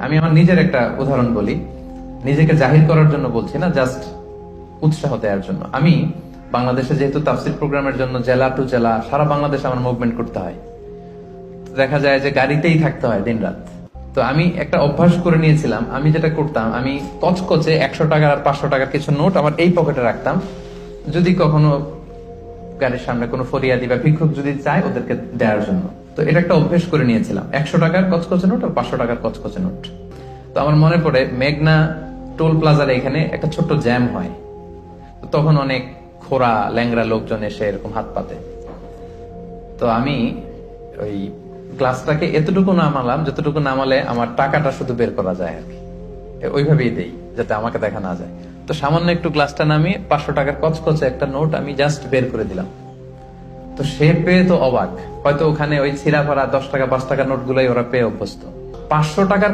আমি আমার নিজের একটা উদাহরণ বলি, নিজেকে জাহির করার জন্য বলছি না, জাস্ট উৎসাহ দেওয়ার জন্য। আমি বাংলাদেশে যেহেতু তাফসির প্রোগ্রামের জন্য জেলা টু জেলা সারা বাংলাদেশে আমার মুভমেন্ট করতে হয়, দেখা যায় যে গাড়িতেই থাকতে হয় দিন রাত। তো আমি একটা অভ্যাস করে নিয়েছিলাম, আমি যেটা করতাম, আমি কচকচে 100 টাকার আর 500 টাকার কিছু নোট আমার এই পকেটে রাখতাম। যদি কখনো গাড়ির সামনে কোনো ফরিয়াদি বা ভিক্ষুক যদি চায় ওদেরকে দেওয়ার জন্য, তো এটা একটা অভ্যেস করে নিয়েছিলাম, 100 টাকার কচকচে নোট আর 500 টাকার কচকচে নোট। তো আমার মনে পড়ে মেঘনা টোল প্লাজার এখানে একটা ছোট্ট জ্যাম হয়, তো তখন অনেক খোরা ল্যাংরা লোকজন এসে এরকম হাত পাতে। তো আমি ওই গ্লাসটাকে এতটুকু নামালাম যতটুকু নামালে আমার টাকাটা শুধু বের করা যায় আর কি, ওইভাবেই দেই যাতে আমাকে দেখা না যায়। তো সামান্য একটু গ্লাসটা নামিয়ে 500 টাকার কচকচে একটা নোট আমি জাস্ট বের করে দিলাম। তো সে পেয়ে তো অবাক, হয়তো ওখানে ওই ছিঁড়া ভরা 10 টাকা 5 টাকার নোট গুলাই ওরা পেয়ে অভ্যস্ত। 500 টাকার